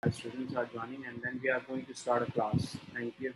Students are joining, and then we are going to start a class. Thank you.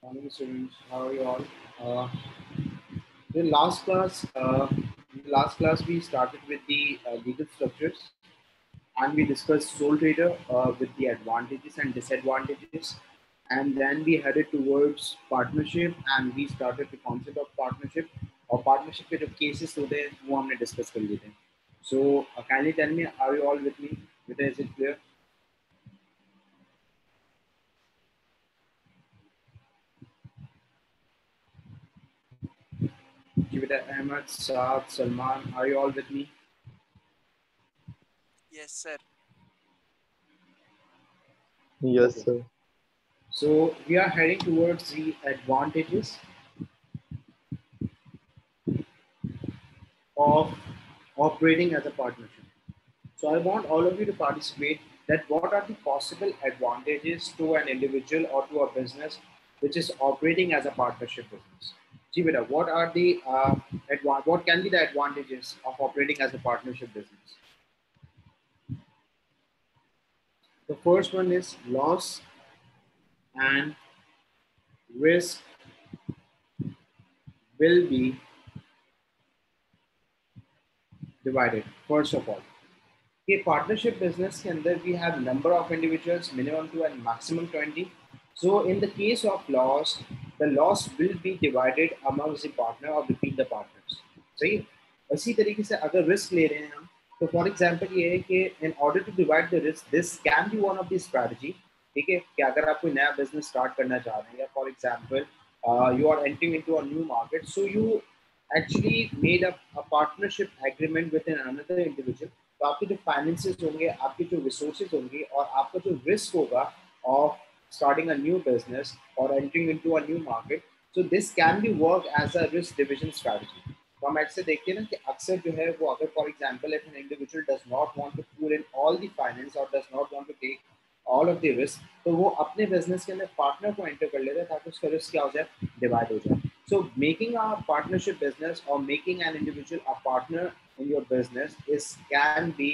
Morning, students. How are you all? Uh, in last class we started with the legal structures, and we discussed sole trader with the advantages and disadvantages, and then we headed towards partnership, and we started the concept of partnership और partnership के जो cases होते हैं वो हमने discuss कर लिए थे. So kindly tell me, are you all with me? Whether is it clear? Jivita Ahmed, Saad, Salman, are you all with me? Yes, sir. Yes, Okay. sir. So we are heading towards the advantages of operating as a partnership. So I want all of you to participate that what are the possible advantages to an individual or to a business which is operating as a partnership business. Ji beta, what are the what can be the advantages of operating as a partnership business? The first one is loss and risk will be divided. First of all, कि partnership business के अंदर we have number of individuals minimum two and maximum 20. So in the case of loss, the loss will be divided amongst the partner और between the partners. सही. इसी तरीके से अगर risk ले रहे हैं हम, तो फॉर एग्जांपल ये है कि in order to divide the risk, this can be one of the strategy. ठीक है, कि अगर आप कोई नया बिजनेस स्टार्ट करना चाह रहे हैं, या for example you are entering into a new market, so you actually made a partnership agreement with another individual. तो आपके जो फाइनेंसेस होंगे, आपके जो रिसोर्सेज होंगे, और आपका जो रिस्क होगा of starting a new business और entering into a new market, so this can be work as a risk division strategy. तो हम ऐसे देखते हैं ना कि अक्सर जो है वो, अगर for example if an individual does not want to put in all the finance और does not want to take all of the risk, तो वो अपने बिजनेस के अंदर पार्टनर को एंटर कर लेते हैं ताकि उसका रिस्क क्या हो जाए, डिवाइड हो जाए. So making a partnership business or making an individual a partner in your business is can be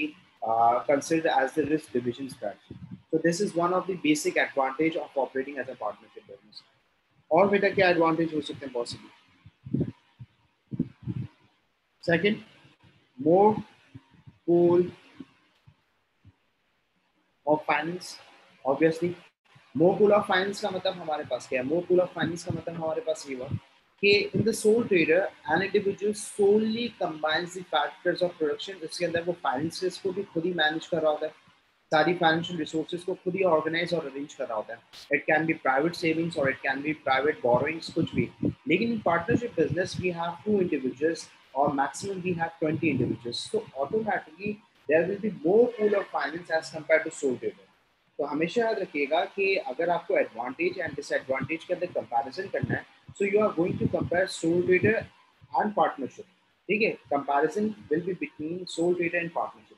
considered as the risk division strategy. So this is one of the basic advantage of operating as a partnership business. और बेटा क्या advantage हो सकते हैं possible? Second, more pool of finance. Obviously, more pool of finance का मतलब हमारे पास क्या है? More pool of finance का मतलब हमारे पास ये हुआ कि in the sole trader, an individual solely combines the factors of production. इसके अंदर वो फाइनेंसेस को भी खुद ही मैनेज कर रहा होता है, सारी फाइनेंशियल रिसोर्सेज को खुद ही ऑर्गेनाइज और अरेंज कर रहा होता है. It can be private savings और it can be private borrowings, कुछ भी. लेकिन in partnership business we have two individuals or maximum we have 20 individuals. So automatically there will be more pool of finance as compared to sole trader. तो हमेशा याद रखिएगा कि अगर आपको एडवांटेज एंड डिसएडवांटेज के अंदर कंपैरिजन करना है, so you are going to compare sole trader and partnership. ठीक है, comparison will be between sole trader and partnership.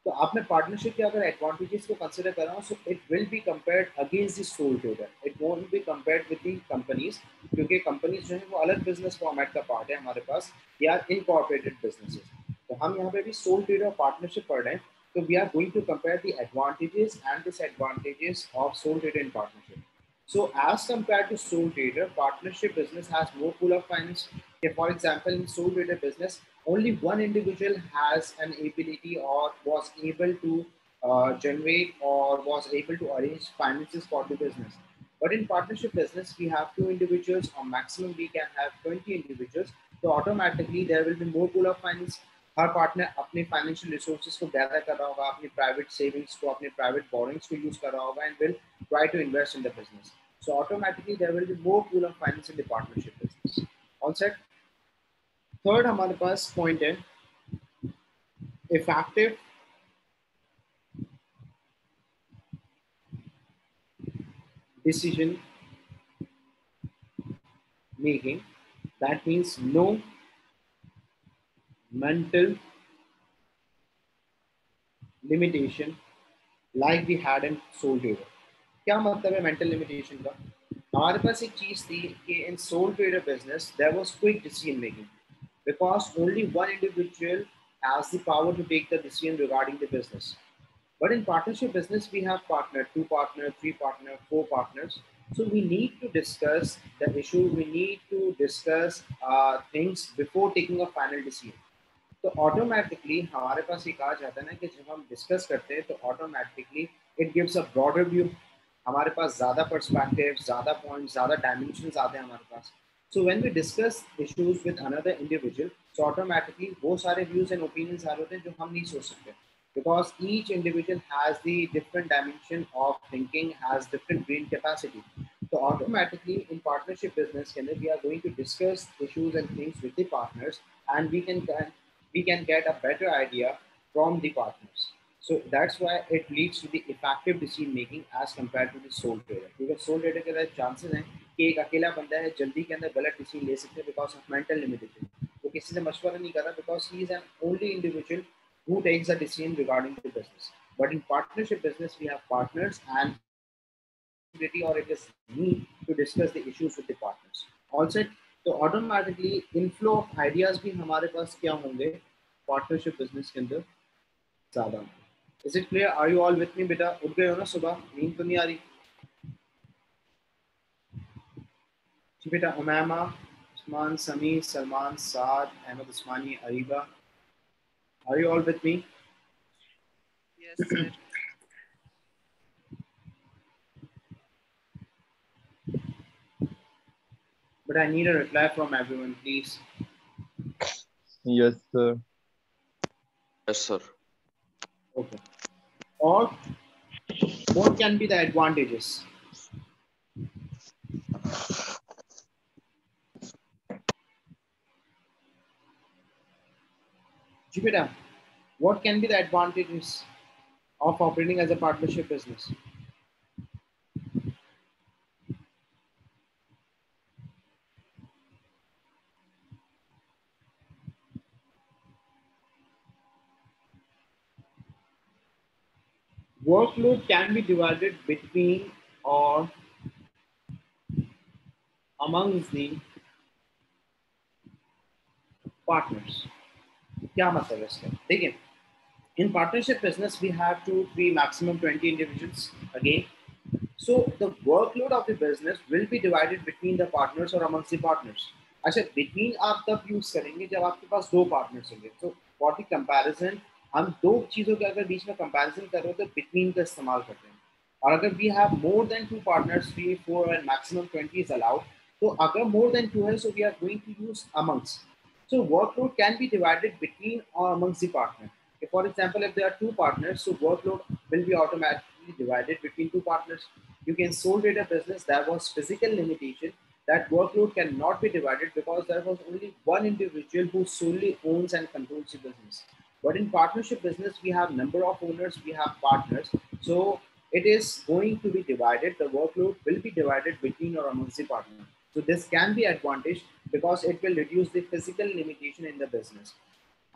तो आपने पार्टनरशिप के अगर एडवांटेजेस को कंसिडर कर रहा हूँ, so it will be compared against the soul trader. It won't be compared with the companies, क्योंकि कंपनीज जो है वो अलग बिजनेस फॉर्मेट का पार्ट है हमारे पास, या इनकॉर्पोरेटेड बिजनेसेस. तो हम यहाँ पे भी सोल ट्रेडर और पार्टनरशिप पढ़ रहे हैं. So we are going to compare the advantages and disadvantages of sole trader and partnership. So as compared to sole trader, partnership business has more pool of finance. Okay, for example, in sole trader business, only one individual has an ability or was able to generate or was able to arrange finances for the business. But in partnership business, we have two individuals or maximum we can have 20 individuals. So automatically there will be more pool of finance. Her partner अपने financial resources को gather कर रहा होगा, अपनी private savings को, अपने private borings को use कर रहा होगा and will try to invest in the business. So automatically there will be more pool of finance in the partnership business. All set. Third हमारे पास पॉइंट है effective decision making. That means no mental limitation like we had in sole trader. क्या मतलब है mental limitation का? हमारे पास एक चीज थी कि in sole trader business there was quick decision making because only one individual has the power to take the decision regarding the business. But in partnership business, we have partner, two partner, three partner, four partners. So we need to discuss the issue. We need to discuss things before taking a final decision. तो automatically हमारे पास एक आ जाता है ना कि जब हम discuss करते हैं तो automatically it gives a broader view. हमारे पास ज़्यादा पर्सपेक्टिव, ज़्यादा पॉइंट, ज़्यादा डायमेंशंस आते हैं हमारे पास. So when we discuss issues with another individual, so automatically वो सारे व्यूज एंड ओपिनियंस आ रहे होते हैं जो हम नहीं सोच सकते, because each individual has the different dimension of thinking, has different brain capacity. So automatically in partnership business we are going to discuss issues and things with the partners, and we can get a better idea from the partners. So that's why it leads to the effective decision making as compared to the sole trader. Because sole trader के अंदर chances हैं कि एक अकेला बंदा है जल्दी के अंदर गलत decision ले सकते हैं because of mental limitation. वो किसी से मशवरा नहीं कर रहा because he is an only individual who takes a decision regarding the business. But in partnership business, we have partners and or it is need to discuss the issues with the partners. Also, तो automatically inflow of ideas भी हमारे पास क्या होंगे partnership business के अंदर ज्यादा. Is it clear? Are you all with me? बेटा उठ गए हो ना? सुबह नींद तो नहीं आ रही? जी बेटा. Umaima, Usman, Sameer, Salman, Saad, Ahmed Usmani, Areeba, are you all with me? Yes, sir. But I need a reply from everyone, please. Yes, sir. Yes, sir. Okay. Or what can be the advantages? Jupiter, what can be the advantages of operating as a partnership business? Workload can be divided between or amongst the partners. क्या मतलब है इसका? देखिए, in partnership business we have 2, 3, maximum 20 individuals again. So the workload of the business will be divided between the partners or amongst the partners. अच्छा, between आप तब use करेंगे जब आपके पास दो पार्टनर्स होंगे. तो फॉर द कंपैरिजन हम दो चीजों के अगर बीच में कंपैरिजन कर रहे हो तो बिटवीन का इस्तेमाल करते हैं. और अगर we have more than two partners, 3, 4 and maximum 20 is allowed. तो अगर मोर देन टू है so we are going to use amongst. So workload can be divided between or amongst the partner. If, for example, if there are two partners, so workload will be automatically divided between two partners. You can sole trader business, there was physical limitation that workload cannot be divided because there was only one individual who solely owns and controls the business. But in partnership business, we have number of owners, we have partners. So it is going to be divided. The workload will be divided between or amongst the partner. So this can be advantage because it will reduce the physical limitation in the business.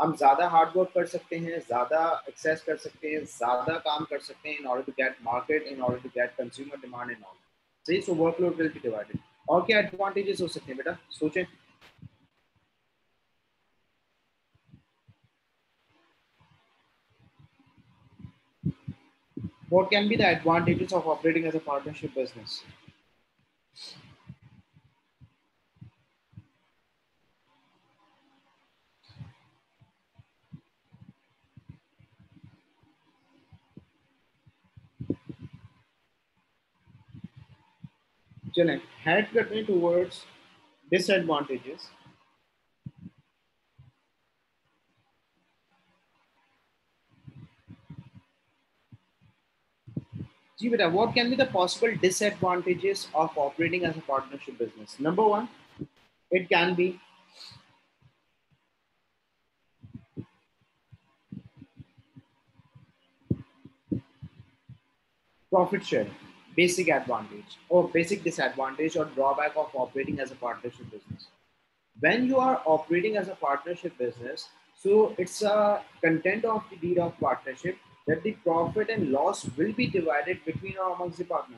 हम ज़्यादा hard work कर सकते हैं, ज़्यादा access कर सकते हैं, ज़्यादा काम कर सकते हैं in order to get market, in order to get consumer demand and all. सही, so workload will be divided. और क्या advantages हो सकते हैं बेटा, सोचें. What can be the advantages of operating as a partnership business? चलें, head करते हैं towards disadvantages. जी बेटा, what can be the possible disadvantages of operating as a partnership business? Number one, it can be profit sharing, basic advantage or basic disadvantage or drawback of operating as a partnership business. When you are operating as a partnership business, so it's a content of the deed of partnership that the profit and loss will be divided between or amongst the partner.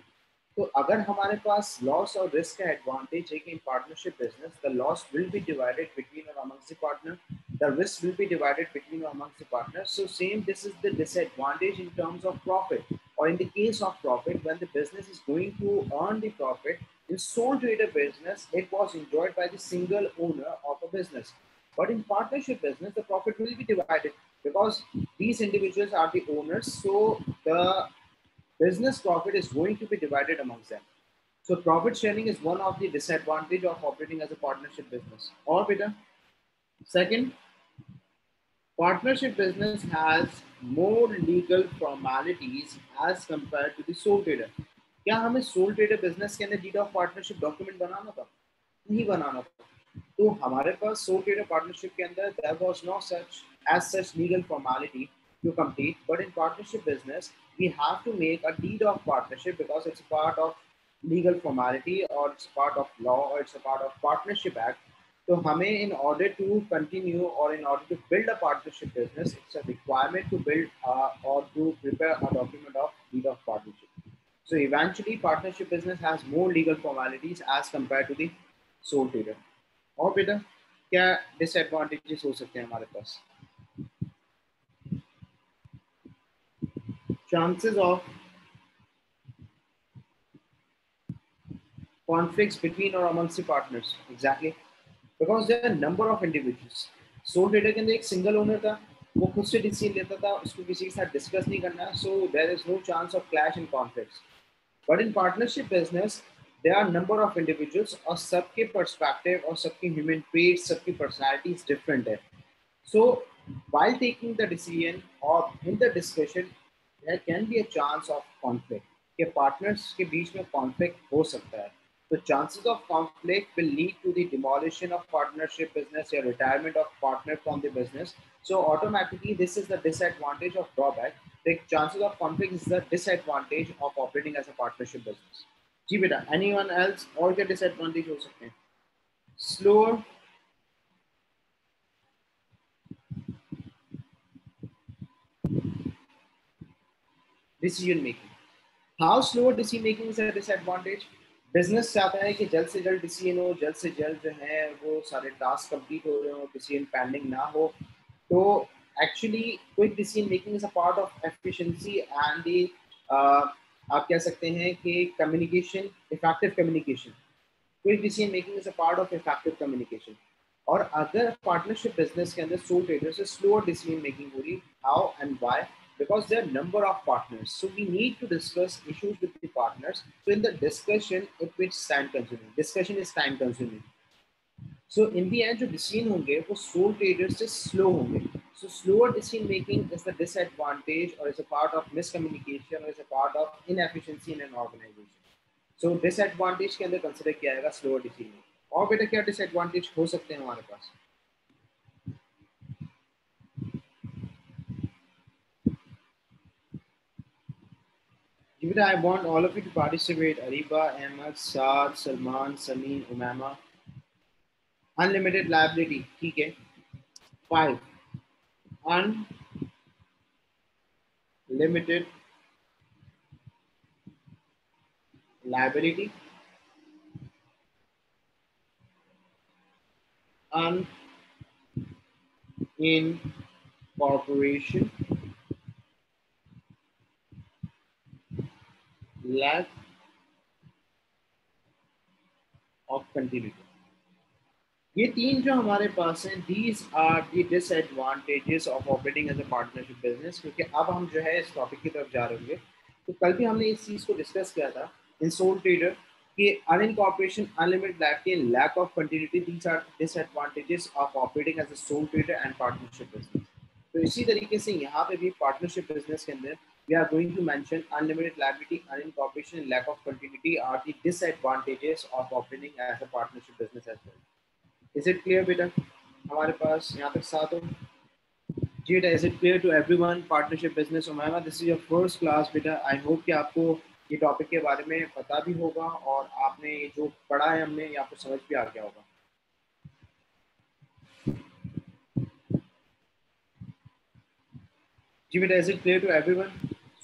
तो अगर हमारे पास loss और risk का advantage है कि in partnership business the loss will be divided between और amongst the partner, the risk will be divided between or amongst the partners. So same, this is the disadvantage in terms of profit, or in the case of profit, when the business is going to earn the profit. In sole trader business, it was enjoyed by the single owner of a business. But in partnership business, the profit will be divided because these individuals are the owners. So the business profit is going to be divided amongst them. So profit sharing is one of the disadvantage of operating as a partnership business. Or better, second, partnership business has more legal formalities as compared to the sole trader. क्या हमें soul trader business के अंदर deed of partnership document बनाना था? नहीं बनाना था. तो हमारे पास soul trader partnership के अंदर there was no such legal formality to complete. But in partnership business, we have to make a deed of partnership because it's a part of legal formality, or it's a part of law, or it's a part of partnership act. So हमें in order to continue or in order to build a partnership business, it's a requirement to build or to prepare a document of deed of partnership. So eventually, partnership business has more legal formalities as compared to the sole trader. और बेटा क्या disadvantages हो सकते हैं हमारे पास? Chances of conflicts between or amongst the partners, exactly, because there are a number of individuals. Sole trader के अंदर एक single owner था, वो खुद से डिसीजन लेता था, उसको किसी के साथ डिस्कस नहीं करना, so there is no chance of clash and conflicts. But in partnership business, there are number of individuals और सबके perspective और सबके human traits, सबकी personalities different है. So while taking the decision or in the discussion, there can be a chance of conflict. कि partners के बीच में conflict हो सकता है. So chances of conflict will lead to the demolition of partnership business or retirement of partner from the business. So automatically, this is the disadvantage of drawback. The chances of conflict is the disadvantage of operating as a partnership business. जी बेटा, anyone else और क्या disadvantage हो सकते हैं? Slower decision making. How slower decision making is a disadvantage? Business चाहता है कि जल्द से जल्द डिसीजन हो, जल्द से जल्द जो है वो सारे टास्क कंप्लीट हो रहे हो, डिसीजन पेंडिंग ना हो. तो actually quick decision making is a part of efficiency and the आप कह सकते हैं कि communication, effective communication. Quick decision making is a part of effective communication. और अगर पार्टनरशिप बिजनेस के अंदर सोल ट्रेडर से स्लोअर डिसीजन मेकिंग हो रही, how and why? Because there are number of partners, so we need to discuss issues with the partners. So in the discussion, it is time consuming. Discussion is time consuming. So in the end, जो decision होंगे वो sole traders से slow होंगे. So slower decision making is the disadvantage, or is a part of miscommunication, or is a part of inefficiency in an organization. So disadvantage के अंदर consider किया जाएगा slower decision. और बेटा क्या डिसएडवांटेज हो सकते हैं हमारे पास? Give it, I want all of you to participate. Ariba, Ahmed, Saad, Salman, Samin, Umama. Unlimited liability, ठीक है। 5. Unlimited liability, unincorporation, lack of continuity। ये तीन जो हमारे पास हैं, these are the disadvantages of operating as a partnership business। क्योंकि अब हम जो है इस टॉपिक की तरफ जा रहे होंगे। तो कल भी हमने इस चीज़ को डिस्कस किया था इन सोल ट्रेडर कि unincorporation, unlimited liability and lack of continuity, these are disadvantages of operating as a sole trader and partnership business। तो इसी तरीके से यहाँ पे भी पार्टनरशिप बिजनेस के अंदर we are going to mention unlimited liability, unincorporation and lack of continuity are the disadvantages of operating as a partnership business as well। Is it clear बेटा? हमारे पास यहाँ तक साथ हो जी बेटा। Is it clear to everyone? Partnership business Umaima, this is your first class बेटा। I hope कि आपको ये टॉपिक के बारे में पता भी होगा और आपने ये जो पढ़ा है हमने ये आपको समझ भी आ गया होगा। जी बेटा, is it clear to everyone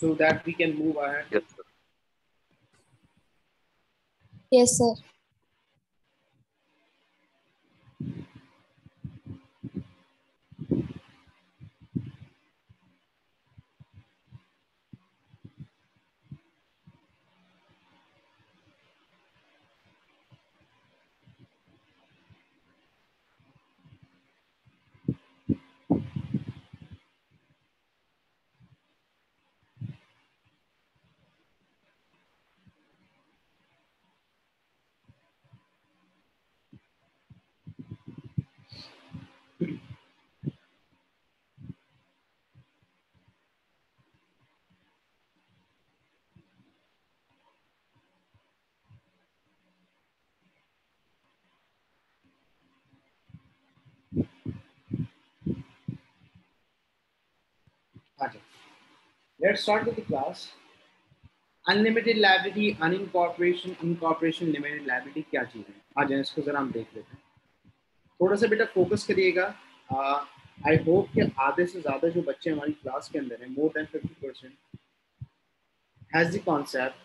so that we can move ahead? Yes, sir. Yes, sir. Let's start with the class. Unlimited liability, unincorporation, incorporation, limited liability क्या चीज़ है? आ जाए इसको जरा हम देख लेते हैं। थोड़ा सा बेटा फोकस करिएगा। आई होप कि आधे से ज़्यादा जो बच्चे हमारी क्लास के अंदर हैं, more than 50% has the concept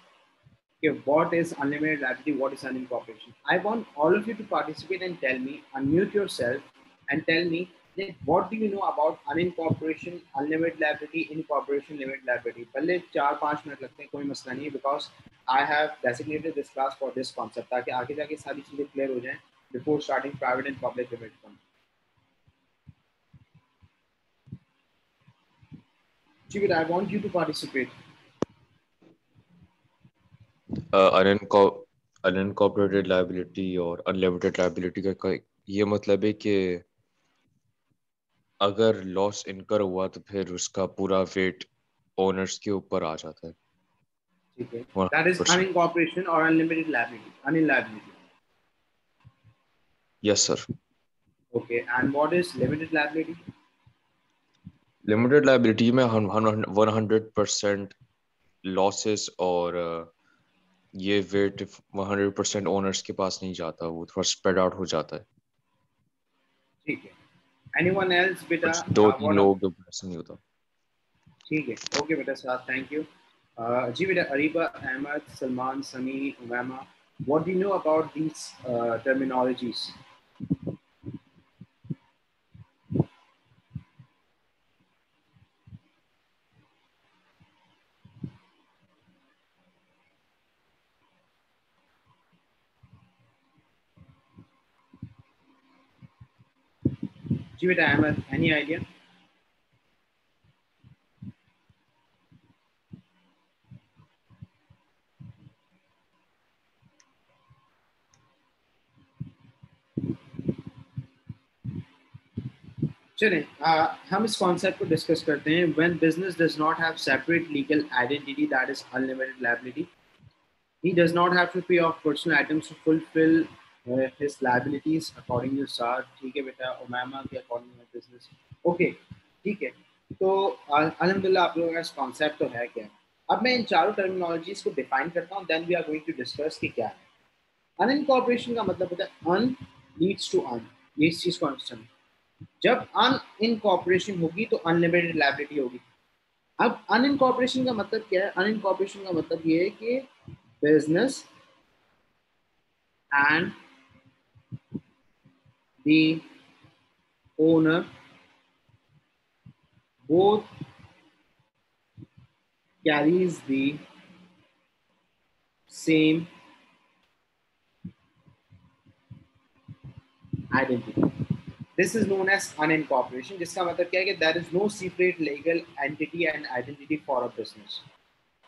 कि what is unlimited liability, what is unincorporation. I want all of you to participate and tell me, unmute yourself and tell me that what do you know about unincorporation, unlimited liability, incorporation, limited liability. पहले 4-5 minute लगते हैं, कोई मसला नहीं है, because I have designated this class for this concept ताकि आगे जाके सारी चीज़ें क्लियर हो जाएं before starting private and public limited company. Chibir, I want you to participate. Unincorporated liability और अनलिमिटेड लायबिलिटी का ये मतलब है कि अगर लॉस इनकर हुआ तो फिर उसका पूरा वेट ओनर्स के ऊपर आ जाता है। ठीक है, that is unincorporation or unlimited liability, unliability. Yes, sir. Okay, and what is limited liability? Limited liability में 100% लॉसेस और ये वेट 100% ओनर्स के पास नहीं जाता, वो थोड़ा स्प्रेड आउट हो जाता है। ठीक है, anyone else बेटा? 2-3 लोग ऐसा नहीं होता। ठीक है, ओके बेटा साहब, थैंक यू। जी बेटा, अरीबा, अहमद, सलमान, समी, Umaima, what do you know about these terminologies? जी बेटा अहमद, any idea? चलें, हम इस कॉन्सेप्ट को डिस्कस करते हैं। When business does not have separate legal identity, that is unlimited liability. He does not have to pay off personal items to fulfill his liabilities according to SAR. ठीक है बेटा, ओमामा के according to business. Okay, ठीक है. तो अल्हम्दुलिल्लाह आप लोगों का कॉन्सेप्ट तो है क्या. अब मैं इन चारों टर्मिनोलॉजीज को डिफाइन करता हूँ, then we are going to discuss कि क्या है. अनइनकॉर्पोरेशन का मतलब होता है अन लीड्स टू अन. ये इस चीज को अंडरस्टैंड. जब अनइनकॉर्पोरेशन होगी तो अनलिमिटेड लायबिलिटी होगी. अब अनइनकॉर्पोरेशन का मतलब क्या है? अनइनकॉर्पोरेशन का मतलब ये है कि business and the owner both carries the same identity. This is known as unincorporation, जिसका मतलब क्या है कि there is no separate legal entity and identity for a business.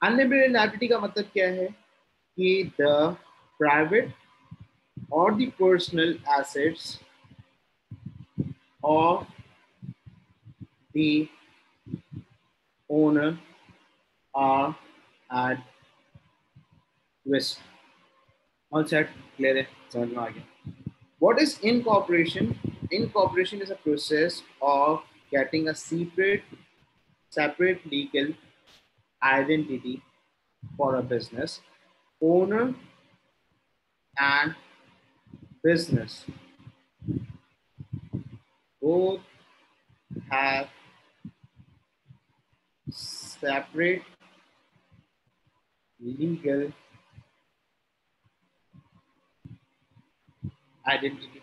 Unlimited liability का मतलब क्या है कि the private or the personal assets of the owner are at risk. All set, clear है, समझ में आ गया. What is incorporation? Incorporation is a process of getting a separate legal identity for a business. Owner and business both have separate legal identity.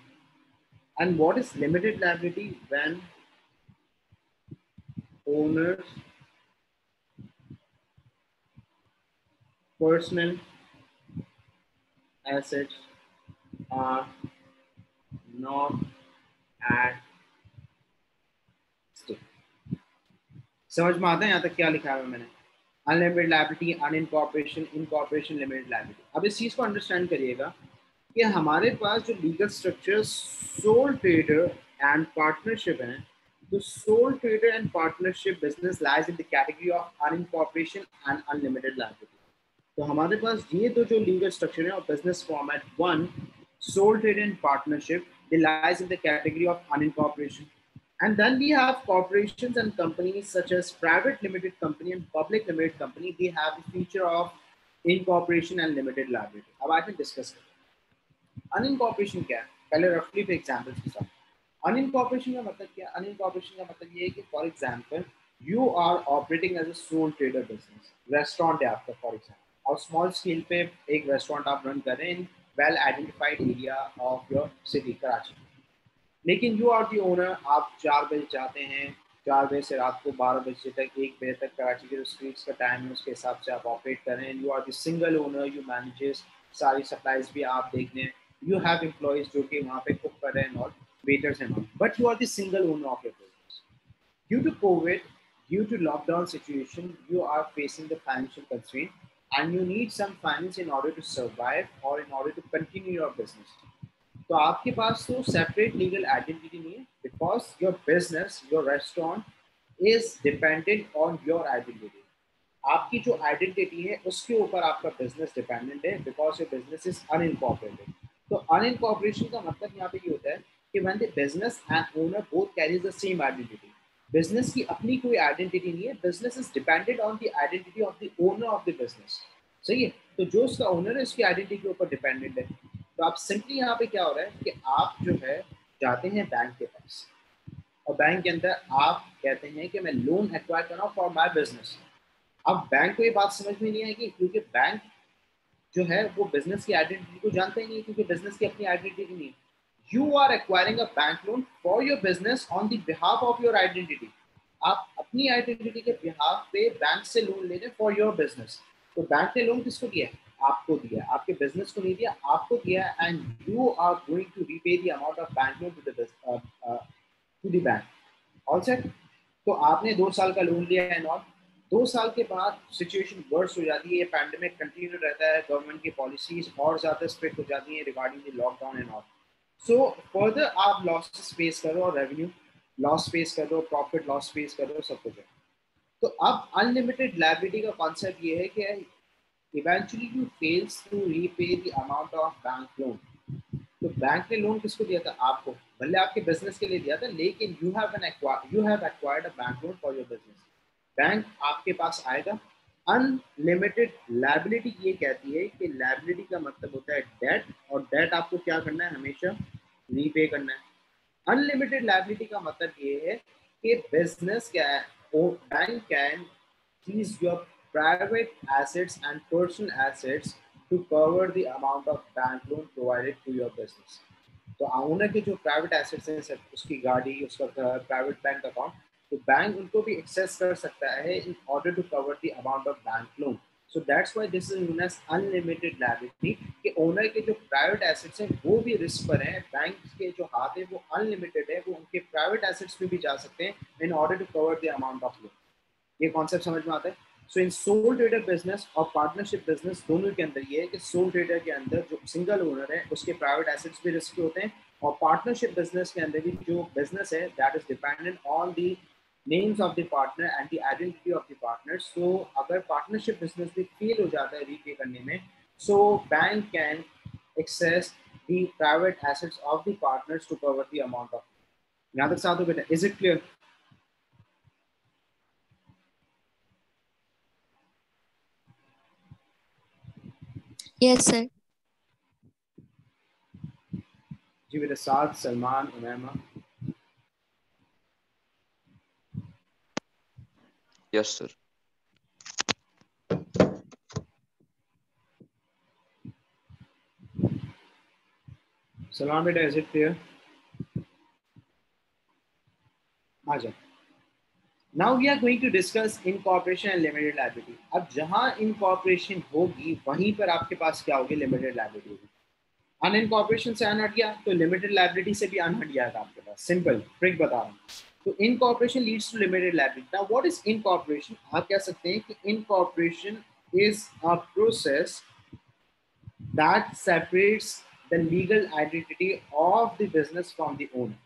And what is limited liability? When owners' personal assets are not at stake. समझ में आता है यहाँ तक क्या लिखा है मैंने? Unlimited liability, unincorporation, incorporation, limited liability. अब इस चीज को अंडरस्टैंड करिएगा कि हमारे पास जो legal structure sole trader and partnership है, तो sole trader and partnership business lies in the category of unincorporation and unlimited liability. तो हमारे पास ये तो जो लीगल स्ट्रक्चर है और business format one sole trader and partnership, they lie in the category of unincorporation. And then we have corporations and companies such as private limited company and public limited company. They have the feature of incorporation and limited liability. अब आज हम discuss करें अनइनकॉर्पोरेशन क्या है. पहले रफली पे examples के साथ. अनइनकॉर्पोरेशन का मतलब क्या है? अनइनकॉर्पोरेशन का मतलब ये है कि for example you are operating as a sole trader business. Restaurant है आपका फॉर एग्जांपल, और स्मॉल स्केल पे एक रेस्टोरेंट आप रन कर रहे हैं in well identified area of your city Karachi. लेकिन यू आर दी ओनर. आप 4 बजे जाते हैं, 4 बजे से रात को 12 बजे तक, 1 बजे तक कराची के जो स्ट्रीट्स का टाइम है उसके हिसाब से आप ऑपरेट कर रहे हैं. You are the single owner. You manages सारी सप्लाईज भी आप देख लें. यू हैव एम्प्लॉइज जो कि वहाँ पे कुक कर रहे हैं और वेटर्स हैं, but you are the single owner of your business. Due to Covid, due to lockdown situation, you are facing the financial constraint and you need some finance in order to survive or in order to continue your business. तो आपके पास तो separate legal identity नहीं है, because your business, your restaurant is dependent on your identity. आपकी जो identity है उसके ऊपर आपका बिजनेस डिपेंडेंट है, because your business is unincorporated. तो अनइनकॉर्पोरेशन का मतलब यहाँ पे ये होता है कि when the business and owner both carries the same identity. Business की अपनी कोई आइडेंटिटी नहीं है. Business is dependent on the identity of the owner of the business. सही है. तो जो उसका ओनर है उसकी आइडेंटिटी के ऊपर डिपेंडेंट है. तो आप सिंपली यहाँ पे क्या हो रहा है कि आप जो है जाते हैं बैंक के पास, और बैंक के अंदर आप कहते हैं कि मैं लोन एक्वायर कर रहा हूँ फॉर माई बिजनेस. अब बैंक को ये बात समझ में नहीं आएगी, क्योंकि बैंक जो है वो बिजनेस की आइडेंटिटी को जानता ही नहीं है, क्योंकि बिजनेस की अपनी आइडेंटिटी नहीं है. You are acquiring a bank loan for your business on the behalf of your identity. आप अपनी आइडेंटिटी के बिहाफ पे बैंक से लोन ले रहे फॉर योर बिजनेस. तो बैंक ने लोन किसको दिया है? आपको दिया. आपके बिजनेस को नहीं दिया, आपको दिया. And you are going to repay the amount of bank loan to the bank. All set. तो आपने 2 साल का लोन लिया है और 2 साल के बाद सिचुएशन वर्स हो जाती है, ये पैंडेमिक कंटिन्यू रहता है, गवर्नमेंट की पॉलिसीज और ज़्यादा स्ट्रिक्ट हो जाती हैं regarding the lockdown and all. So further आप लॉसेस फेस कर रहे हो, रेवेन्यू लॉस फेस कर रहे हो, प्रॉफिट लॉस फेस कर रहे हो, सब कुछ है. तो अब अनलिमिटेड लायबिलिटी का कॉन्सेप्ट ये है कि eventually you fails to repay the amount of bank loan. तो बैंक ने लोन किसको दिया था? आपको, भले आपके बिजनेस के लिए दिया था, लेकिन you have acquired a bank loan for your business. Bank आपके पास आएगा। अनलिमिटेड लायबिलिटी ये कहती है कि लायबिलिटी का मतलब होता है डेट, और डेट आपको क्या करना है? हमेशा रीपे करना है। अनलिमिटेड लायबिलिटी का मतलब ये है कि business bank can sees your private assets and personal assets to cover the amount of bank loan provided to your business. तो ओनर के जो प्राइवेट एसेट्स हैं, सर, उसकी गाड़ी, उसका प्राइवेट बैंक अकाउंट, तो बैंक उनको भी एक्सेस कर सकता है in order to cover the amount of bank loan. So that's why this is known as unlimited liability, कि ओनर के जो प्राइवेट एसेट्स हैं वो भी रिस्क पर हैं, बैंक के जो हाथ है वो अनलिमिटेड है, वो उनके प्राइवेट एसेट्स में भी जा सकते हैं in order to cover the amount of loan. ये कॉन्सेप्ट समझ में आता है? So in sole trader business और पार्टनरशिप बिजनेस दोनों के अंदर ये है कि सोल ट्रेडर के अंदर जो सिंगल ओनर है उसके प्राइवेट एसेट्स भी रिस्की होते हैं, और पार्टनरशिप बिजनेस के अंदर भी जो बिजनेस है that is dependent on the names of the partner and the identity of the partner. So अगर पार्टनरशिप बिजनेस भी फेल हो जाता है रीपे करने में, so bank can access the private assets of the partners to cover the amount of. यहाँ तक साथ हो बेटा? Is it clear? Yes, sir. जी मेरे साथ सलमान, उमैमा। Yes sir. सलमान बेटा, इज इट क्लियर? आ जाओ। Now we are going to discuss incorporation and limited liability. अब जहां इनकॉर्पोरेशन होगी वहीं पर आपके पास क्या होगी? लिमिटेड लायबिलिटी होगी। अनइनकॉर्पोरेशन से अन हट गया तो लिमिटेड लायबिलिटी से भी अन हट जाएगा आपके पास। सिंपल ट्रिक बता रहा हूँ। तो incorporation leads to limited liability. Now what is incorporation? आप कह सकते हैं कि incorporation is a process that separates the legal identity of the business from the owner.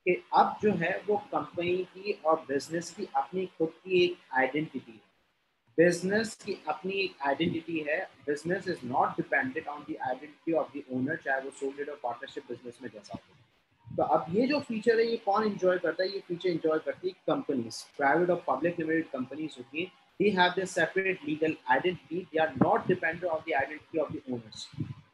कि अब जो है वो कंपनी की और बिजनेस की अपनी खुद की एक आइडेंटिटी है। बिजनेस की अपनी एक आइडेंटिटी है। Business is not dependent on the identity of the owner, चाहे वो सोल ट्रेडर पार्टनरशिप बिजनेस में जैसा हो। तो अब ये जो फीचर है ये कौन एंजॉय करता है? ये फीचर एंजॉय करती है कंपनीज, प्राइवेट और पब्लिक लिमिटेड कंपनीज होती है। They have their separate legal identity. They are not dependent on the identity of the owners.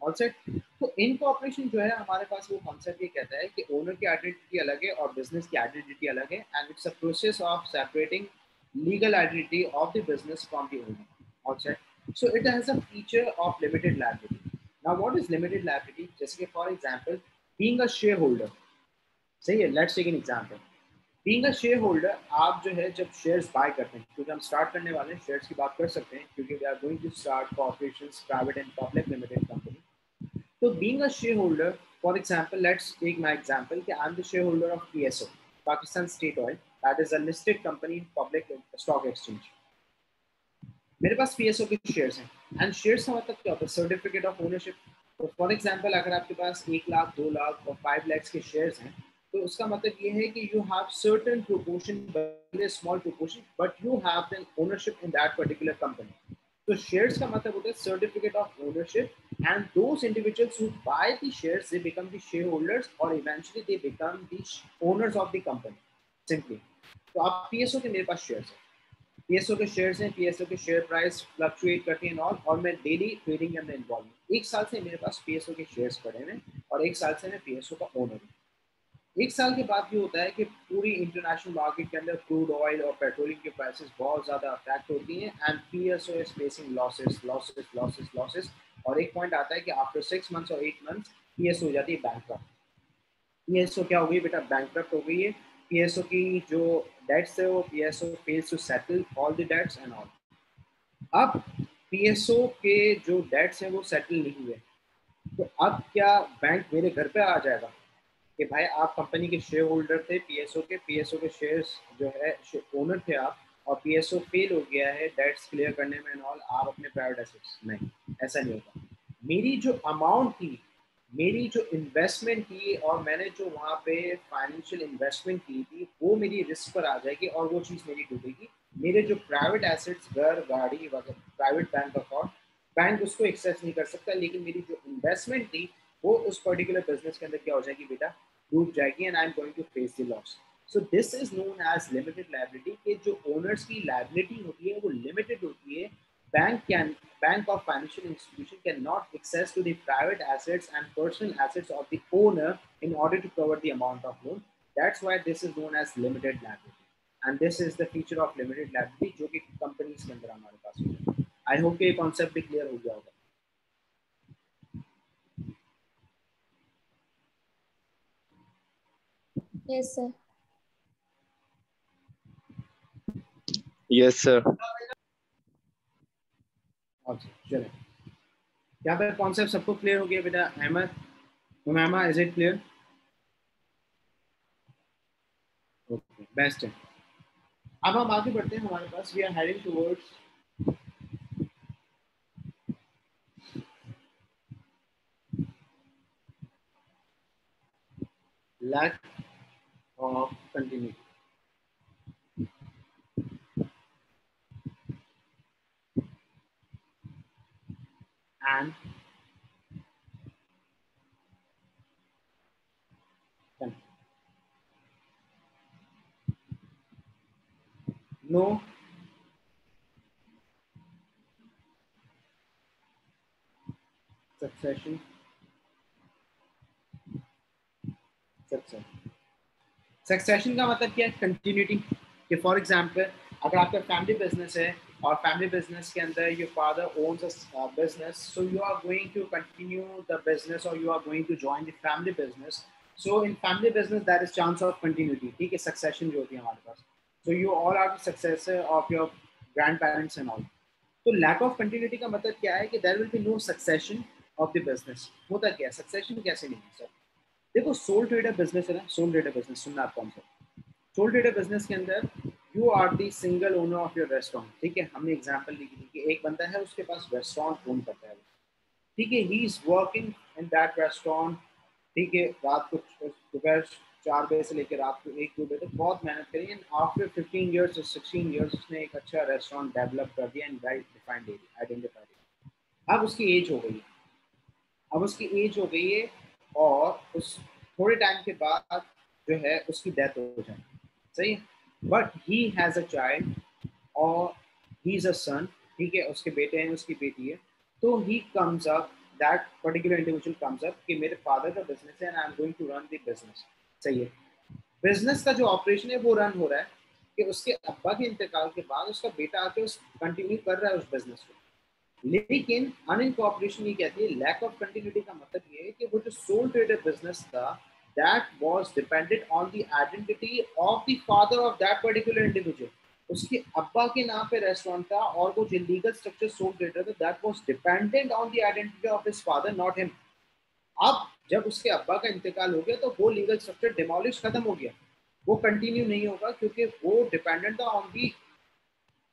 All set? तो इनकॉर्पोरेशन जो है हमारे पास वो कॉन्सेप्ट ये कहता है कि ओनर की आइडेंटिटी अलग है और बिजनेस की आइडेंटिटी अलग है, and it's a process of separating legal identity of the business from the owner. All set? So it has a feature of limited liability. Now what is limited liability? जैसे कि for example, being a shareholder, सही है, let's take an example. Being a shareholder, आप जो है जब shares bye करते हैं, क्योंकि हम स्टार्ट करने वाले हैं शेयर्स की बात कर सकते हैं, क्योंकि we are going to start corporations, private and public limited company. तो being a shareholder, for example let's take my example कि I am the shareholder of PSO, Pakistan State Oil, that is a listed company in public stock exchange. मेरे पास PSO के shares हैं, एंड shares का मतलब क्या होता है? Certificate of ownership. तो फॉर एग्जांपल अगर आपके पास 1 लाख, 2 लाख और 5 लाख के शेयर्स हैं, तो उसका मतलब ये है कि you have certain proportion, small proportion, but you have an ownership in that particular company. तो शेयर्स का मतलब होता है certificate of ownership, and those individuals who buy the shares they become the shareholders, और eventually they become the owners of the company simply. तो आप PSO के मेरे पास शेयर्स हैं, पीएसओ के शेयर्स हैं, पीएसओ के शेयर प्राइस फ्लक्चुएट करती है और मैं डेली ट्रेडिंग के अंदर इन्वॉल्व हूँ। 1 साल से मेरे पास पीएसओ के शेयर्स पड़े हैं और 1 साल से मैं पीएसओ का ओनर हूँ। 1 साल के बाद ये होता है कि पूरी इंटरनेशनल मार्केट के अंदर क्रूड ऑयल और पेट्रोलियम के प्राइसेस बहुत ज़्यादा अफेक्ट होती हैं, and PSO is facing losses losses losses losses, और एक पॉइंट आता है कि आफ्टर 6 मंथ्स और 8 मंथ्स पीएसओ हो जाती है बैंकक्रप्ट। पीएसओ क्या हो गई बेटा? बैंकक्रप्ट हो गई है। पीएसओ की जो डेट्स है वो PSO fails to settle all the debts and all. अब पीएसओ के जो डेट्स हैं वो सेटल नहीं हुए, तो अब क्या बैंक मेरे घर पे आ जाएगा कि भाई आप कंपनी के शेयर होल्डर थे पीएसओ के शेयर्स जो है ओनर थे आप, और पीएसओ फेल हो गया है डेट्स क्लियर करने में एंड ऑल, आप अपने प्राइवेट एसेट्स? नहीं, ऐसा नहीं होगा। मेरी जो अमाउंट थी, मेरी जो इन्वेस्टमेंट थी, और मैंने जो वहाँ पे फाइनेंशियल इन्वेस्टमेंट की थी, वो मेरी रिस्क पर आ जाएगी और वो चीज़ मेरी डूबेगी। मेरे जो प्राइवेट एसेट्स, घर, गाड़ी वगैरह, प्राइवेट बैंक अकाउंट, बैंक उसको एक्सेस नहीं कर सकता, लेकिन मेरी जो इन्वेस्टमेंट थी वो उस पर्टिकुलर बिजनेस के अंदर क्या हो जाएगी बेटा, डूब जाएगी, and I am going to face the loss. So this is known as limited liability, कि जो ओनर्स की लायबिलिटी होती है वो लिमिटेड होती है। Bank of financial institution cannot access to the private assets and personal assets of the owner in order to cover the amount of loan. That's why this is known as limited liability, and this is the feature of limited liability जो कि companies के अंदर हमारे पास होता है। I hope कि ये concept भी clear हो गया होगा। Yes, sir. Yes, sir. अच्छा चलो, यहाँ पे कॉन्सेप्ट सबको क्लियर हो गया बेटा? Ahmad, Umama, is it clear? Okay, best है। अब हम आगे बढ़ते हैं, हमारे पास we are heading towards lack of continuity and no succession succession का मतलब क्या है? कंटिन्यूटी। कि फॉर एग्जांपल अगर आपका फैमिली बिजनेस है और फैमिली बिजनेस के अंदर your father owns a business, so you are going to continue the business और you are going to join the family business. So in family business that is chance of continuity, ठीक है, succession जो होती है हमारे पास। So you all are the successor of your grandparents and all. तो lack of continuity का मतलब क्या है? कि there will be no succession of the business. होता क्या है, सक्सेशन कैसे नहीं है सर? देखो, सोल ट्रेडर बिजनेस है ना, सोल ट्रेडर बिजनेस सुनना आप कौन सा? सोल ट्रेडर बिजनेस के अंदर you are the single owner of your restaurant, ठीक है। हमने एग्जांपल ली थी कि एक बंदा है, उसके पास रेस्टोरेंट ओन करता है, ठीक है, he is working in that restaurant, ठीक है, रात को दोपहर 4 बजे से लेकर रात को 1-2 बजे तक बहुत मेहनत करी, एंड आफ्टर 15 ईयर्स और 16 ईयर्स उसने एक अच्छा रेस्टोरेंट डेवलप कर दिया एंड राइट डिफाइंड आइडेंटिफाइड। अब उसकी एज हो गई है, अब उसकी एज हो गई है, और उस थोड़े टाइम के बाद जो है उसकी डेथ हो जाए, सही है। But he has a child और ही इज अ सन, ठीक है, उसके बेटे हैं, उसकी बेटी है। तो he comes up, that particular individual comes up कि मेरे फादर का बिजनेस है and I am going to run the business, सही है। बिजनेस का जो ऑपरेशन है वो रन हो रहा है, कि उसके अब्बा के इंतकाल के बाद उसका बेटा आके उस कंटिन्यू कर रहा है उस बिजनेस को। लेकिन अनइनकॉर्पोरेशन ये कहती है लैक ऑफ कंटिन्यूटी का मतलब ये है कि वो जो सोल ट्रेडर बिजनेस था, that was dependent on the identity of the father of that particular individual. उसके अब्बा के नाम पे रेस्टोरेंट था, और वो जो लीगल स्ट्रक्चर सोल ट्रेडर था, that was dependent on the identity of his father, not him. अब जब उसके अब्बा का इंतकाल हो गया तो वो लीगल स्ट्रक्चर डिमोलिश खत्म हो गया, वो कंटिन्यू नहीं होगा, क्योंकि वो डिपेंडेंट था on the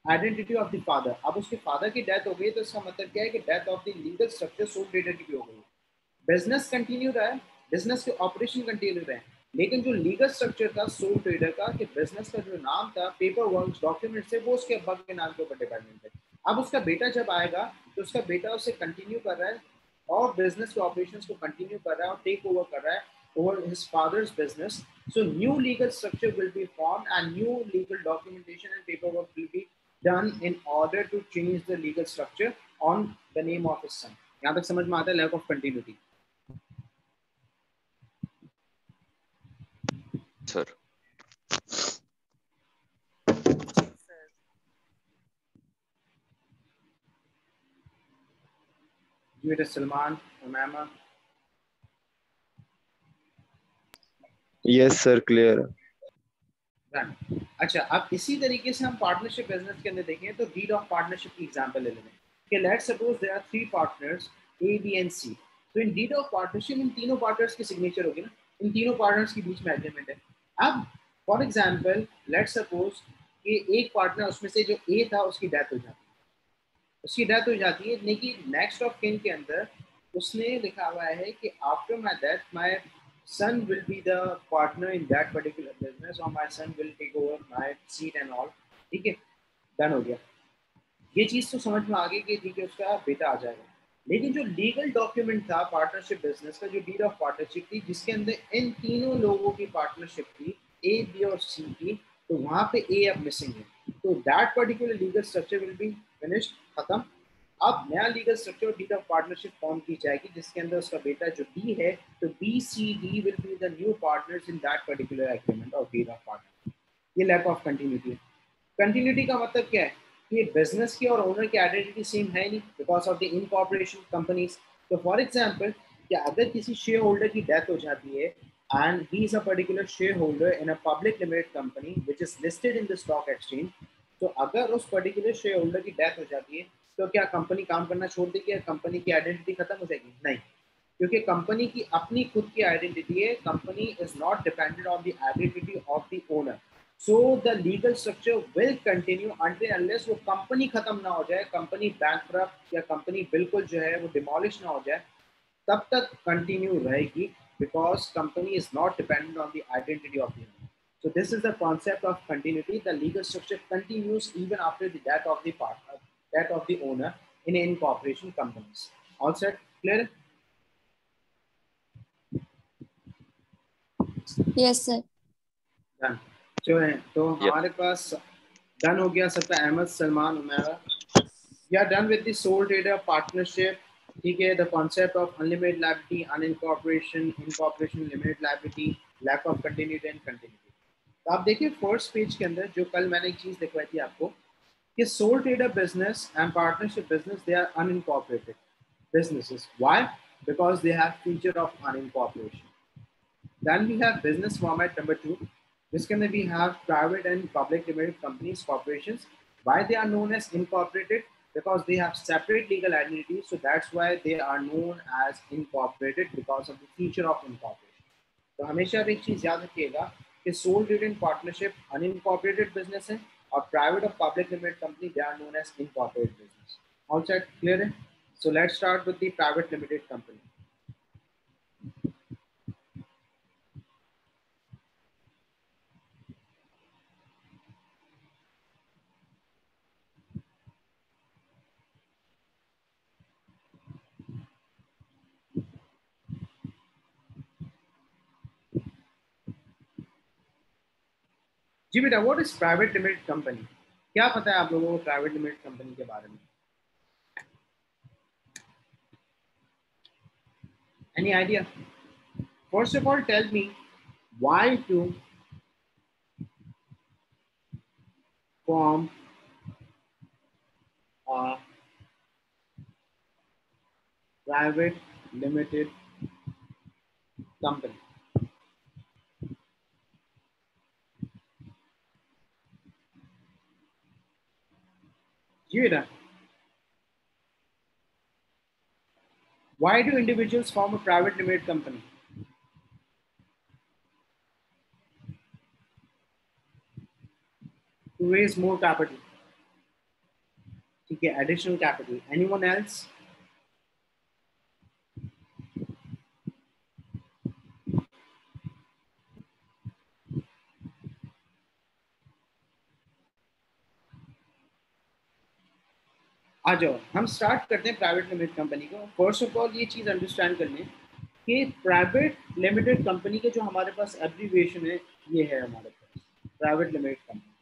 identity of the father. अब उसके फादर की डेथ हो गई, तो इसका मतलब क्या है कि death of the legal structure sole trader की भी हो गई। बिजनेस कंटिन्यू रहा है, बिजनेस के ऑपरेशन कंटिन्यू रहे, लेकिन जो लीगल स्ट्रक्चर था सोल ट्रेडर का, कि बिजनेस का जो नाम था, पेपर वर्क डॉक्यूमेंट से, वो उसके अब्बा के नाम के ऊपर डिपेंडेंट है। अब उसका बेटा जब आएगा तो उसका बेटा उसे कंटिन्यू कर रहा है, और बिजनेस के ऑपरेशंस को कंटिन्यू कर रहा है और टेक ओवर कर रहा है over his father's business. So new legal structure will be formed and new legal documentation and paperwork will be done in order to change the legal structure on the name of his son. यहाँ तक समझ में आता है? lack of continuity. sir. sir. Give it a Salman, Umama. Yes, sir. Clear. अच्छा, अब इसी तरीके से हम पार्टनरशिप बिजनेस के अंदर देखें तो डीड ऑफ पार्टनरशिप की एग्जांपल ले लेंगे कि let's suppose there are 3 partners A B and C. तो इन डीड ऑफ पार्टनरशिप इन तीनों पार्टनर्स की सिग्नेचर होगी ना, इन तीनों पार्टनर्स के बीच में एग्रीमेंट है। अब फॉर एग्जांपल लेट्स सपोज कि एक पार्टनर उसमें से जो ए था उसकी डेथ हो जाती है, लेकिन नेक्स्ट ऑफ किन के अंदर उसने लिखा हुआ है कि after my death my son will be the partner in that particular business or my son will take over my seat and all, ठीक है, डन हो गया। ये चीज तो समझ में आ गई कि ठीक है उसका बेटा आ जाएगा, लेकिन जो लीगल डॉक्यूमेंट था पार्टनरशिप बिजनेस का, जो डीड ऑफ पार्टनरशिप थी जिसके अंदर इन तीनों लोगों की पार्टनरशिप थी, ए बी और सी की, तो वहां पे ए अब मिसिंग है, तो that particular legal structure will be finished, खत्म। अब नया legal structure deed of partnership form की जाएगी जिसके अंदर उसका बेटा जो डी है, तो B C D will be the new partners in that particular agreement of deed of partnership. ये लैक ऑफ कंटिन्यूटी है। कंटिन्यूटी का मतलब क्या है कि बिजनेस की और ओनर की आइडेंटिटी सेम है नहीं because of the incorporation companies. तो फॉर एग्जांपल कि अगर किसी शेयर होल्डर की डेथ हो जाती है and he is a particular share holder in a public limited company which is listed in the stock exchange, तो अगर उस पर्टिकुलर शेयर होल्डर की डेथ हो जाती है तो क्या कंपनी काम करना छोड़ देगी या कंपनी की आइडेंटिटी खत्म हो जाएगी? नहीं, क्योंकि कंपनी की अपनी खुद की आइडेंटिटी है, company is not dependent on the identity of the owner. So the legal structure will continue until unless वो कंपनी खत्म ना हो जाए, कंपनी बैंकरप्ट या कंपनी बिल्कुल जो है वो डिमोलिश ना हो जाए, तब तक कंटिन्यू रहेगी because company is not dependent on the identity of the owner. So this is the concept of continuity. The legal structure continues even after the death of the partner, death of the owner in incorporation companies. All set? Clear? Yes, sir. Done. जो है तो Yes. हमारे पास done हो गया सबका, Ahmad, Salman, Umera. We are done with the sole trader partnership. ठीक है, the concept of unlimited liability, unincorporation, incorporation, limited liability, lack of continuity and continuity. तो आप देखिए फर्स्ट पेज के अंदर जो कल मैंने एक चीज दिखवाई थी आपको कि sole trader business and partnership business, they are unincorporated businesses. Why? Because they have feature of unincorporation. Then we have business format number 2. This can we have private and public limited companies, corporations. Why they are known as incorporated? Because they have separate legal identity. So that's why they are known as incorporated because of the feature of incorporation. तो हमेशा एक चीज याद रखिएगा कि sole trading partnership unincorporated business है और private और public limited company they are known as incorporated business. All set? Clear है? So let's start with the private limited company. जी बेटा, what is private limited company? क्या पता है आप लोगों को प्राइवेट लिमिटेड कंपनी के बारे में? Any idea? First of all tell me why to form a private limited company? जी बेटा, why do individuals form a private limited company? To raise more capital. ठीक है, additional capital. Anyone else? आ जाओ, हम start करते हैं private limited company को। First of all ये चीज अंडरस्टैंड कर लें कि प्राइवेट लिमिटेड कंपनी के जो हमारे पास एब्रीविएशन है, ये है हमारे पास private limited company,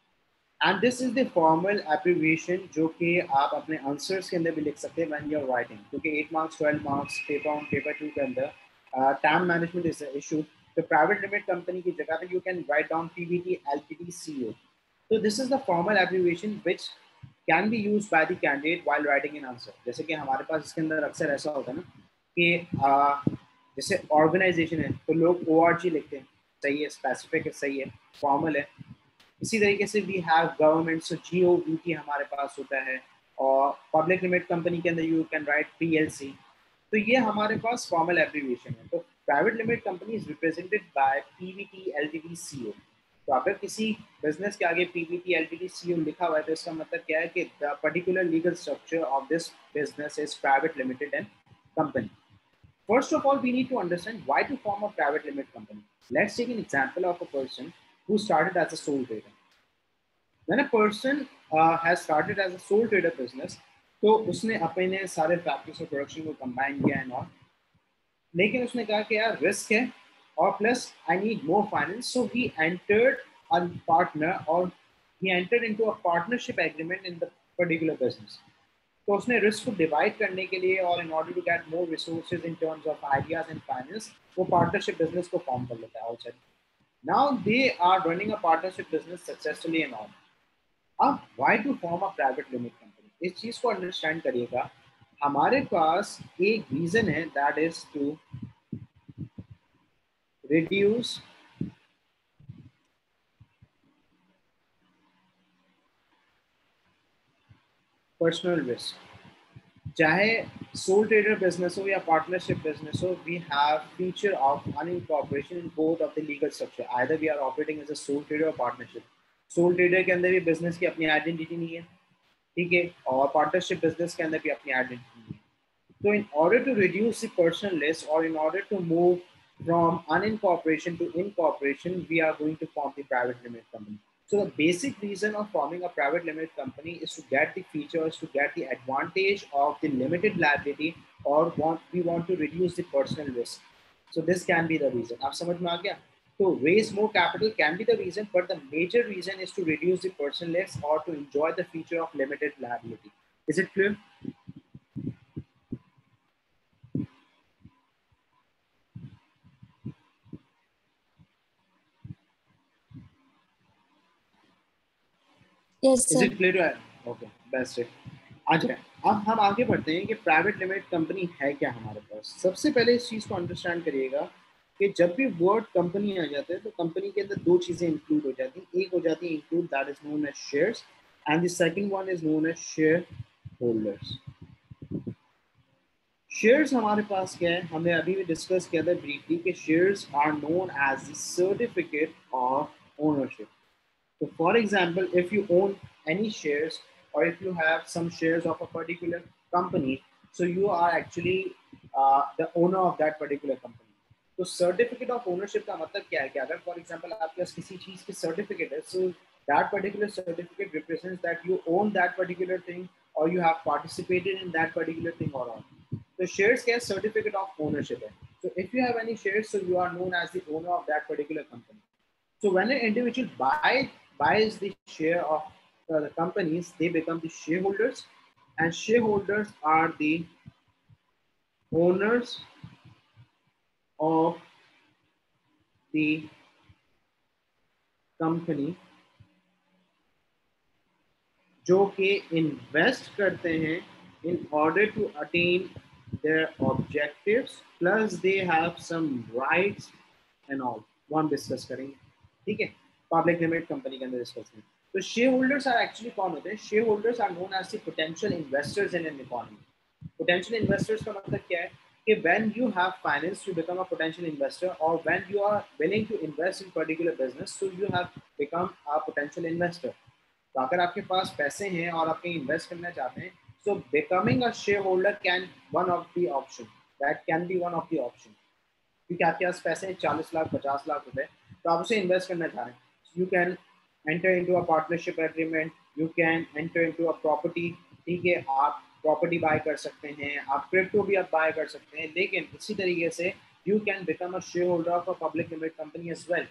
and this is the formal abbreviation जो कि आप अपने आंसर्स के अंदर भी लिख सकते हैं व्हेन यू आर राइटिंग, क्योंकि 8 मार्क्स 12 मार्क्स पेपर 1 पेपर 2 के अंदर टाइम मैनेजमेंट इज इशू। तो प्राइवेट लिमिटेड कंपनी की जगह पे you can write down PVT LTD CO. तो this is the formal abbreviation which can be use by the candidate while writing an answer. जैसे कि हमारे पास इसके अंदर अक्सर ऐसा होता है ना कि जैसे ऑर्गेनाइजेशन है तो लोग ORG लिखते हैं, सही है, स्पेसिफिक है, सही है, फॉर्मल है। इसी तरीके से we have government, so GOVT हमारे पास होता है, और पब्लिक लिमिटेड कंपनी के अंदर यू कैन राइट PLC। तो ये हमारे पास फॉर्मल एब्रीविएशन है। तो private limited company is represented by PVT LTD CO। तो अगर किसी बिजनेस के आगे PVT LTD CO लिखा हुआ है तो इसका मतलब क्या है कि the particular legal structure of this business is private limited and company. First of all, we need to understand why to form a private limited company. Let's take an example of a person who started as a sole trader. When a person has started as a sole trader business, तो उसने अपने सारे factors of production को combine किया है और लेकिन उसने कहा कि यार रिस्क है और plus I need more finance, so he entered a partner और he entered into a partnership agreement in the particular business. तो उसने रिस्क को डिवाइड करने के लिए और in order to get more resources in terms of ideas and finance वो partnership business को फॉर्म कर लेता है outside. Now they are running a partnership business successfully and all. अब why to form a private limited company, इस चीज को understand करिएगा। हमारे पास एक रीजन है, that is to reduce personal risk। चाहे sole trader business हो या partnership business हो, we have feature of unincorporation in both of the legal structure, either we are operating as a sole trader or partnership। sole trader के अंदर भी business की अपनी identity नहीं है, ठीक है, और partnership business के अंदर भी अपनी identity नहीं है। So in order to reduce the personal risk or in order to move from unincorporation to incorporation, we are going to form the private limited company. So the basic reason of forming a private limited company is to get the features, to get the advantage of the limited liability, or we want to reduce the personal risk. So this can be the reason. आप समझ में आ गया? So raise more capital can be the reason, but the major reason is to reduce the personal risk or to enjoy the feature of limited liability. Is it clear? Yes, Is sir. it clear to? Okay, best it. अच्छा, अब हम आगे बढ़ते हैं कि private limited company है क्या हमारे पास। सबसे पहले इस चीज़ को अंडरस्टैंड करिएगा कि जब भी वर्ड कंपनी आ जाते हैं तो कंपनी के अंदर दो चीज़ें इंक्लूड हो जाती हैं। एक हो जाती है include, that is known as shares, and the second one is known as shareholders. Shares हमारे पास क्या है, हमने अभी भी डिस्कस किया था ब्रीफली कि shares are known as the certificate of ownership. So for example, if you own any shares or if you have some shares of a particular company, so you are actually the owner of that particular company. तो certificate of ownership का मतलब क्या है कि अगर for example आपके पास किसी चीज की certificate है, so that particular certificate represents that you own that particular thing or you have participated in that particular thing or not. So shares क्या है, certificate of ownership है. So if you have any shares, so you are known as the owner of that particular company. So when an individual buys the share of the companies, they become the shareholders, and shareholders are the owners of the company, जो कि invest करते हैं in order to attain their objectives, plus they have some rights and all, वो हम discuss करेंगे, ठीक है, public limited company के अंदर डिस्कस करेंगे। तो शेयर होल्डर्स आर एक्चुअली कौन होते हैं? Shareholders are known as the potential investors in an economy. Potential investors का मतलब क्या है कि when you have finance to become a potential investor, or when you are willing to invest in particular business, so you have become a potential investor। तो अगर आपके पास पैसे हैं और आप कहीं इन्वेस्ट करना चाहते हैं, so becoming a shareholder can one of the option, that can be one of the option. क्योंकि आपके पास पैसे हैं 40 लाख 50 लाख रुपए, तो आप उसे इन्वेस्ट करना चाह रहे हैं, you can enter into a partnership agreement, you can enter into a property, ठीक है, आप प्रॉपर्टी बाय कर सकते हैं, आप क्रिप्टो भी आप बाय कर सकते हैं, लेकिन इसी तरीके से you can become a shareholder of a public limited company as well.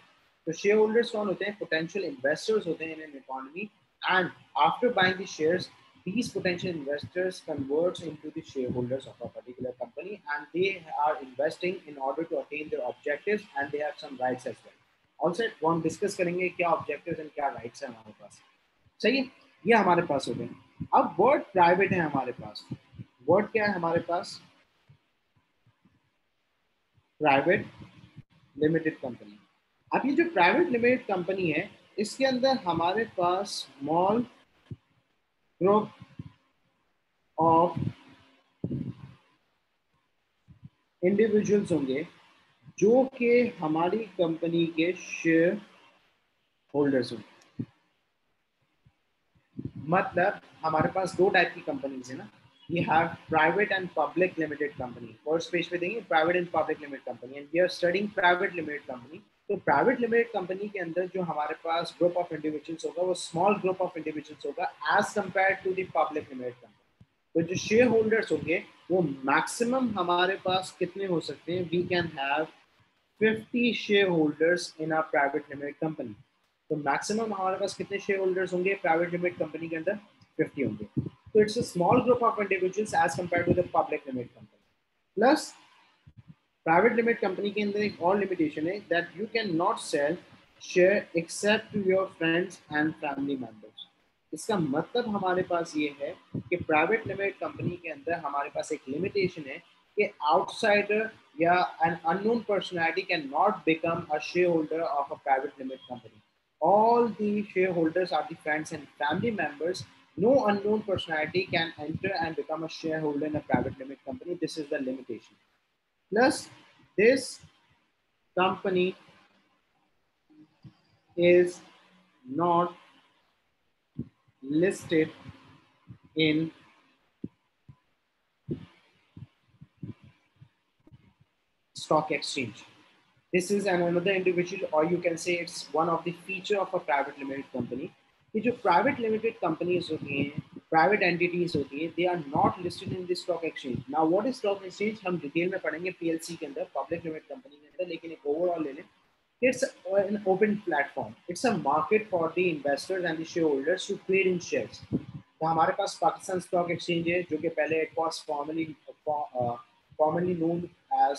तो शेयर होल्डर्स कौन होते हैं? पोटेंशियल इन्वेस्टर्स होते हैं in an economy, and after buying the shares, these potential investors converts into the shareholders of a particular company, and they are investing in order to attain their objectives, and they have some rights as well. Also वो हम discuss करेंगे क्या objectives and क्या rights है हमारे पास। सही है, ये हमारे पास हो गए। अब वर्ड प्राइवेट है हमारे पास। वर्ड क्या है हमारे पास? Private limited company. अब ये जो प्राइवेट लिमिटेड कंपनी है, इसके अंदर हमारे पास स्मॉल ग्रुप ऑफ इंडिविजुअल्स होंगे जो कि हमारी कंपनी के शेयर होल्डर्स होंगे। मतलब हमारे पास दो टाइप की कंपनीज है ना, we have private and public limited company। First page पे देंगे private and public limited company, and we are studying private limited company. तो प्राइवेट लिमिटेड कंपनी के अंदर जो हमारे पास ग्रुप ऑफ इंडिविजुअल्स होगा वो स्मॉल ग्रुप ऑफ इंडिविजुअल्स होगा as compare to the public limited company. तो जो शेयर होल्डर्स होंगे वो मैक्सिमम हमारे पास कितने हो सकते हैं, we can have 50 shareholders in a private limited company. तो मैक्सिमम हमारे पास कितने शेयर होल्डर्स होंगे प्राइवेट लिमिटेड कंपनी के अंदर, 50 होंगे। तो it's a small group of individuals as compare to the public limited company. Plus private limited company के अंदर एक और लिमिटेशन है that you can not sell share except to your friends and family members. इसका मतलब हमारे पास ये है कि प्राइवेट लिमिटेड कंपनी के अंदर हमारे पास एक लिमिटेशन है कि आउटसाइडर या an unknown personality can not become a shareholder of a private limited company. All the shareholders are the friends and family members. No unknown personality can enter and become a shareholder in a private limited company. This is the limitation. Plus, this company is not listed in stock exchange. This is another individual, or you can say it's one of the feature of a private limited company. कि जो private limited companies होती हैं, private entities होती हैं, they are not listed in the stock exchange. Now, what is stock exchange? हम detail में पढ़ेंगे PLC के अंदर, public limited company के अंदर, लेकिन एक overall ले लें. It's an open platform. It's a market for the investors and the shareholders to trade in shares. तो हमारे पास पाकिस्तान स्टॉक एक्सचेंज है जो कि पहले it was formerly known as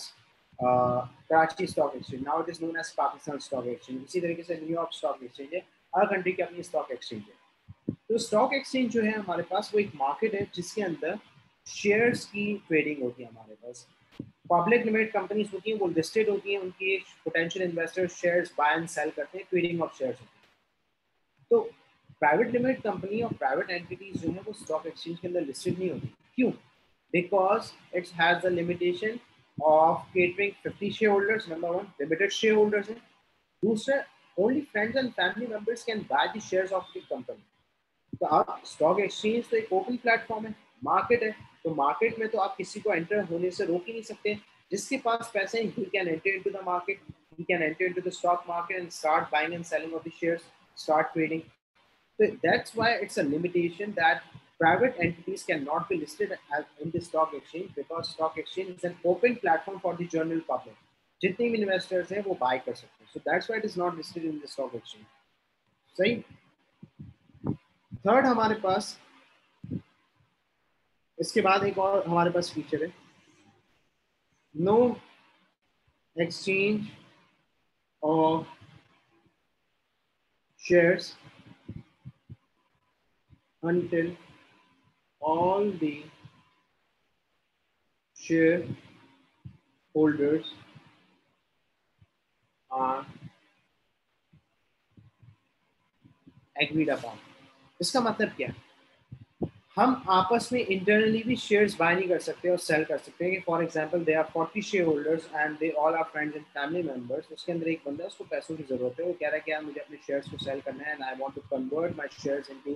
Karachi stock exchange, now it is known as Pakistan stock exchange. इसी तरीके से New York stock exchange है, हर कंट्री की अपनी स्टॉक एक्सचेंज है। तो स्टॉक एक्सचेंज जो है हमारे पास वो एक मार्केट है जिसके अंदर शेयर्स की ट्रेडिंग होती है। हमारे पास पब्लिक लिमिटेड कंपनीज होती हैं, वो लिस्टेड होती हैं, उनकी potential investors shares buy and sell करते हैं, ट्रेडिंग ऑफ शेयर्स होती है। तो प्राइवेट लिमिटेड कंपनी और प्राइवेट एंटिटीज जो है वो स्टॉक एक्सचेंज के अंदर लिस्टेड नहीं होती। क्यों? Because it's has the limitation of catering 50 shareholders. Number one, limited shareholders हैं। दूसरा, only friends and family members can buy the shares of the company. तो आप स्टॉक एक्सचेंज तो एक ओपन प्लेटफॉर्म है, मार्केट है, तो मार्केट में तो आप किसी को एंटर होने से रोक ही नहीं सकते। जिसके पास पैसे हैं, he can enter into the market, he can enter into the stock market and start buying and selling of the shares, start trading. So that's why it's a limitation that private entities cannot be listed in the stock exchange, because stock exchange is an open platform for the general public. जितने भी investors हैं वो bye कर सकते हैं। So that's why it is not listed in the stock exchange. सही। Third हमारे पास इसके बाद एक और हमारे पास फीचर है, no exchange of shares until all the shareholders are agreed upon. इसका मतलब क्या है? हम आपस में इंटरनली भी शेयर्स बाय नहीं कर सकते और सेल कर सकते हैं कि for example they are 40 shareholders and they all are friends and family members. उसके अंदर एक बंदा, उसको पैसों की जरूरत है, वो कह रहा है कि यार मुझे अपने शेयर्स को सेल करना है and I want to convert my shares into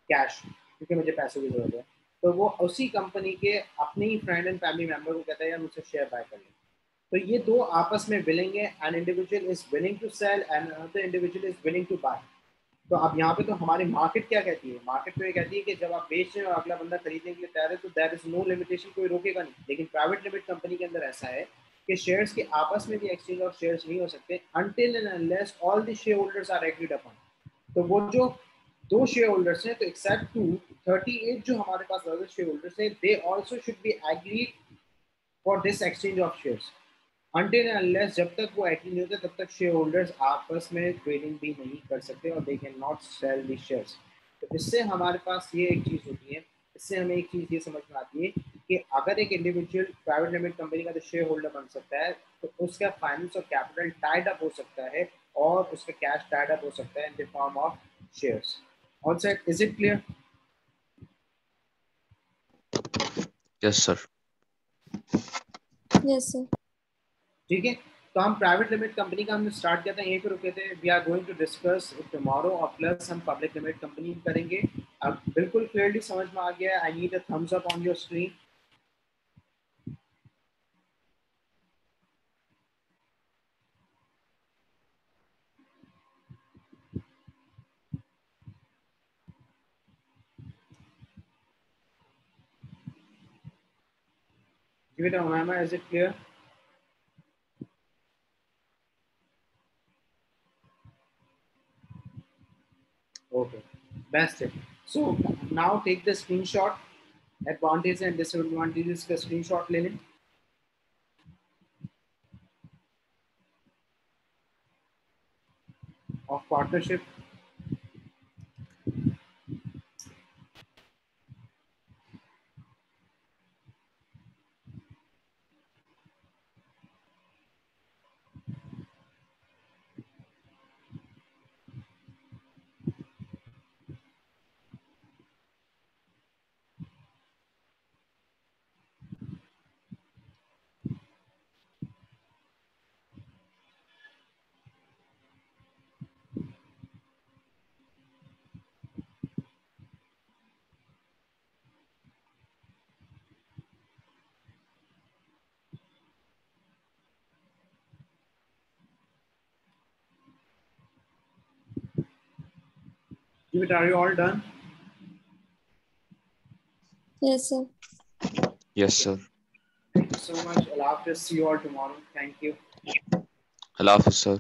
cash, क्योंकि मुझे पैसों की जरूरत है। तो वो उसी कंपनी के अपने ही फ्रेंड एंड फैमिली मेंबर को कहता है यार मुझसे शेयर बाय कर ले। तो ये दो आपस में विलिंग है, an individual is willing to sell and another individual is willing to buy. तो अब यहाँ पे तो हमारी मार्केट क्या कहती है? मार्केट तो ये कहती है कि जब आप बेच रहे हो और अगला बंदा खरीदने के लिए तैयार है तो देयर इज नो लिमिटेशन, कोई रोकेगा नहीं। लेकिन प्राइवेट लिमिटेड कंपनी के अंदर ऐसा है कि शेयर्स के आपस में भी एक्सचेंज ऑफ शेयर्स नहीं हो सकते until and unless all the shareholders are agreed upon। तो वो जो दो शेयर होल्डर्स हैं, तो एक्सेप्ट टू 38 जो हमारे पास अदर शेयर होल्डर्स हैं, they also should be agreed for this exchange of shares. Until and unless, जब तक वो एग्री नहीं होते तब तक शेयर होल्डर्स आपस में ट्रेडिंग भी नहीं कर सकते और they can not sell the shares. तो इससे हमारे पास ये एक चीज़ होती है, इससे हमें एक चीज़ ये समझ में आती है कि अगर एक इंडिविजुअल प्राइवेट लिमिटेड कंपनी का जो शेयर होल्डर बन सकता है तो उसका फाइनेंस और कैपिटल टाइड अप हो सकता है और उसका कैश टाइड अप हो सकता है in the form of shares. All set, is it clear? Yes sir. Yes, sir. ठीक है। तो हम प्राइवेट लिमिटेड कंपनी का हमने स्टार्ट किया था, यहीं पे रुके थे। We are going to discuss tomorrow और प्लस हम पब्लिक लिमिटेड कंपनी करेंगे। अब बिल्कुल क्लियरली समझ में आ गया है? I need a thumbs up on your screen. Give it a Umaima, is it clear? Okay, that's it. So now take the screenshot, advantages and disadvantages का screenshot ले लें. Of partnership. Give it, are you all done? Yes, sir. Yes, sir. Thank you so much. Allah Hafiz. See you all tomorrow. Thank you. Allah Hafiz, sir.